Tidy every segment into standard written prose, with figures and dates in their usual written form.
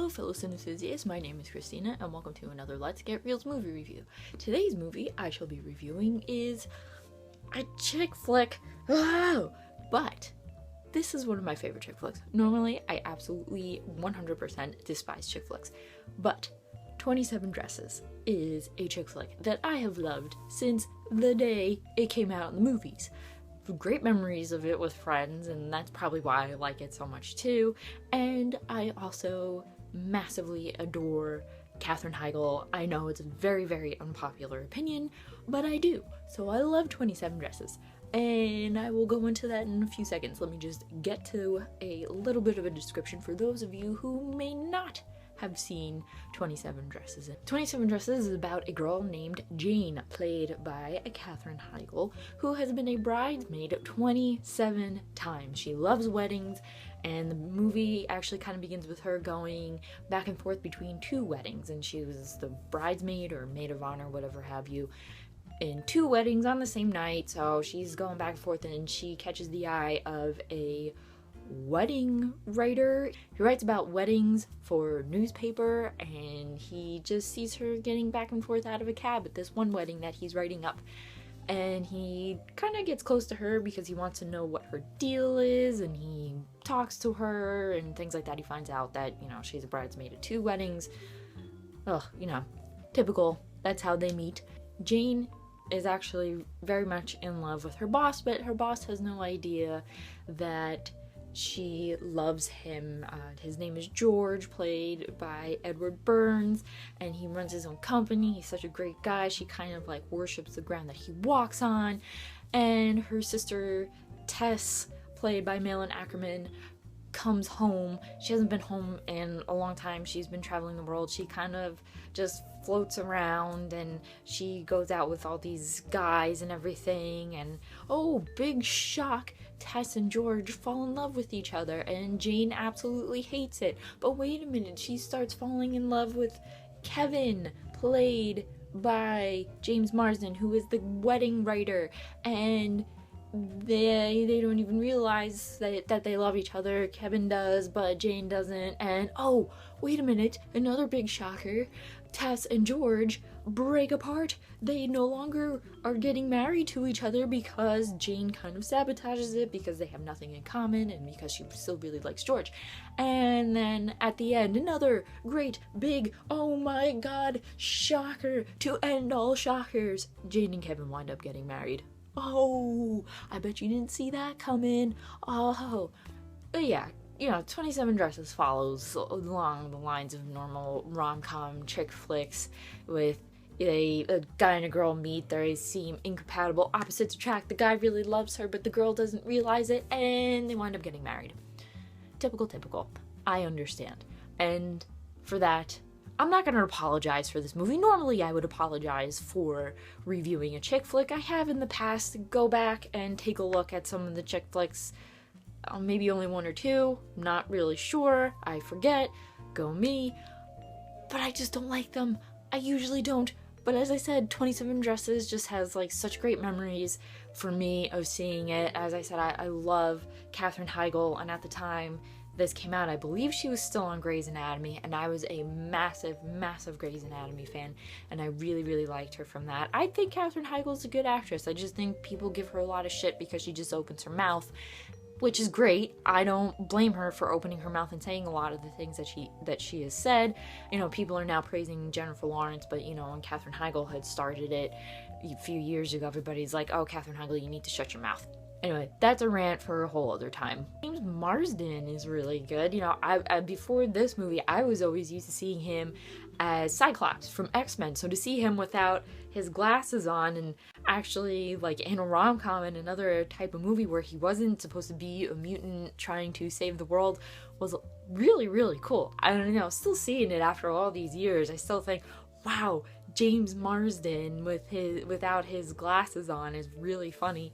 Hello fellow cine enthusiasts, my name is Christina and welcome to another Let's Get Reels movie review. Today's movie I shall be reviewing is a chick flick, but this is one of my favorite chick flicks. Normally I absolutely 100% despise chick flicks, but 27 Dresses is a chick flick that I have loved since the day it came out in the movies. Great memories of it with friends, and that's probably why I like it so much too. And I also massively adore Katherine Heigl. I know it's a very, very unpopular opinion, but I do. So I love 27 Dresses, and I will go into that in a few seconds. Let me just get to a little bit of a description for those of you who may not have seen 27 Dresses. 27 Dresses is about a girl named Jane, played by Katherine Heigl, who has been a bridesmaid 27 times. She loves weddings, and the movie actually kind of begins with her going back and forth between two weddings, and she was the bridesmaid or maid of honor, whatever have you, in two weddings on the same night. So she's going back and forth, and she catches the eye of a wedding writer. He writes about weddings for newspaper, and he just sees her getting back and forth out of a cab at this one wedding that he's writing up, and he kind of gets close to her because he wants to know what her deal is, and he talks to her and things like that. He finds out that, you know, she's a bridesmaid at two weddings. Typical. That's how they meet. Jane is actually very much in love with her boss, but her boss has no idea that she loves him. His name is George, played by Edward Burns, and he runs his own company. He's such a great guy. She kind of like worships the ground that he walks on. And her sister Tess, played by Malin Ackerman, comes home. She hasn't been home in a long time. She's been traveling the world. She kind of just floats around, and she goes out with all these guys and everything, and oh, big shock, Tess and George fall in love with each other, and Jane absolutely hates it. But wait a minute, she starts falling in love with Kevin, played by James Marsden, who is the wedding writer, and they don't even realize that they love each other. Kevin does, but Jane doesn't. And oh, wait a minute, another big shocker. Tess and George break apart. They no longer are getting married to each other because Jane kind of sabotages it because they have nothing in common and because she still really likes George. And then at the end, another great big, oh my god, shocker to end all shockers. Jane and Kevin wind up getting married. Oh, I bet you didn't see that coming. Oh, but yeah, 27 Dresses follows along the lines of normal rom-com chick flicks with a guy and a girl meet. They seem incompatible, opposites attract. The guy really loves her, but the girl doesn't realize it, and they wind up getting married. Typical. I understand. And for that, I'm not going to apologize for this movie. Normally I would apologize for reviewing a chick flick. I have in the past. Go back and take a look at some of the chick flicks. Maybe only one or two. Not really sure. I forget. Go me. But I just don't like them. I usually don't. But as I said, 27 Dresses just has like such great memories for me of seeing it. As I said, I love Katherine Heigl, and at the time this came out, I believe she was still on Grey's Anatomy, and I was a massive Grey's Anatomy fan, and I really liked her from that. I think Katherine Heigl's a good actress. I just think people give her a lot of shit because she just opens her mouth, which is great. I don't blame her for opening her mouth and saying a lot of the things that she has said. People are now praising Jennifer Lawrence, but when Katherine Heigl had started it a few years ago, everybody's like, oh, Katherine Heigl, you need to shut your mouth. Anyway, that's a rant for a whole other time. James Marsden is really good. I before this movie, I was always used to seeing him as Cyclops from X-Men. So to see him without his glasses on and actually like in a rom-com and another type of movie where he wasn't supposed to be a mutant trying to save the world was really cool. I don't know, still seeing it after all these years, I still think, wow, James Marsden without his glasses on is really funny.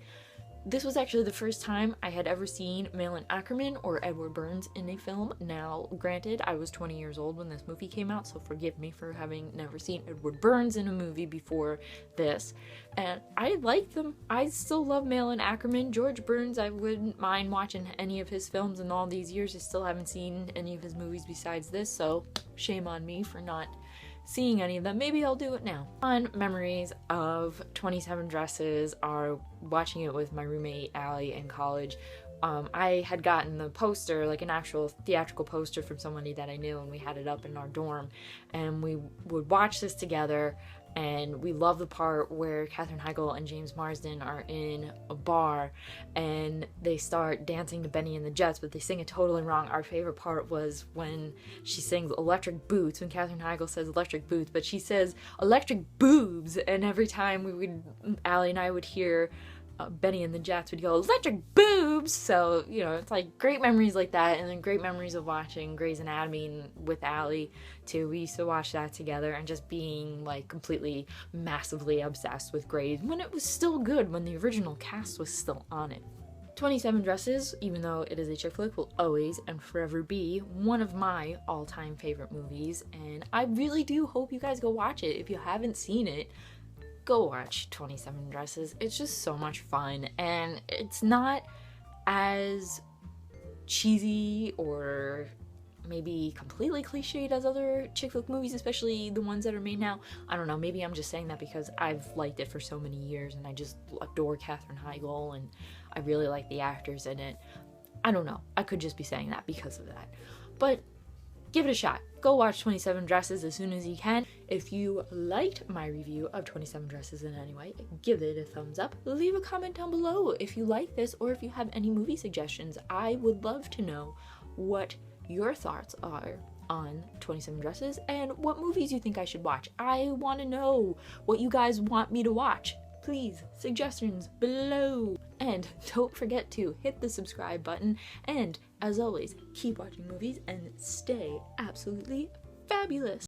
This was actually the first time I had ever seen Malin Ackerman or Edward Burns in a film. Now, granted, I was 20 years old when this movie came out, so forgive me for having never seen Edward Burns in a movie before this. And I like them. I still love Malin Ackerman. George Burns, I wouldn't mind watching any of his films in all these years. I still haven't seen any of his movies besides this, so shame on me for not seeing any of them. Maybe I'll do it now. Fun memories of 27 Dresses are watching it with my roommate Allie in college. I had gotten the poster, like an actual theatrical poster from somebody that I knew, and we had it up in our dorm, and we would watch this together. And we love the part where Katherine Heigl and James Marsden are in a bar and they start dancing to Benny and the Jets, but they sing it totally wrong. Our favorite part was when she sings Electric Boots, when Katherine Heigl says Electric Boots, but she says Electric Boobs. And every time Allie and I would hear Benny and the Jets would go, Electric Boobs! So, you know, it's like great memories like that, and then great memories of watching Grey's Anatomy with Allie, too. We used to watch that together and just being, like, completely, massively obsessed with Grey's when it was still good, when the original cast was still on it. 27 Dresses, even though it is a chick flick, will always and forever be one of my all-time favorite movies, and I really do hope you guys go watch it. If you haven't seen it, go watch 27 Dresses. It's just so much fun, and it's not as cheesy or maybe completely cliched as other chick flick movies, especially the ones that are made now. I don't know, maybe I'm just saying that because I've liked it for so many years and I just adore Katherine Heigl and I really like the actors in it. I don't know, I could just be saying that because of that. But give it a shot. Go watch 27 Dresses as soon as you can. If you liked my review of 27 Dresses in any way, give it a thumbs up. Leave a comment down below if you like this or if you have any movie suggestions. I would love to know what your thoughts are on 27 Dresses and what movies you think I should watch. I want to know what you guys want me to watch. Please, suggestions below. And don't forget to hit the subscribe button. And as always, keep watching movies and stay absolutely fabulous.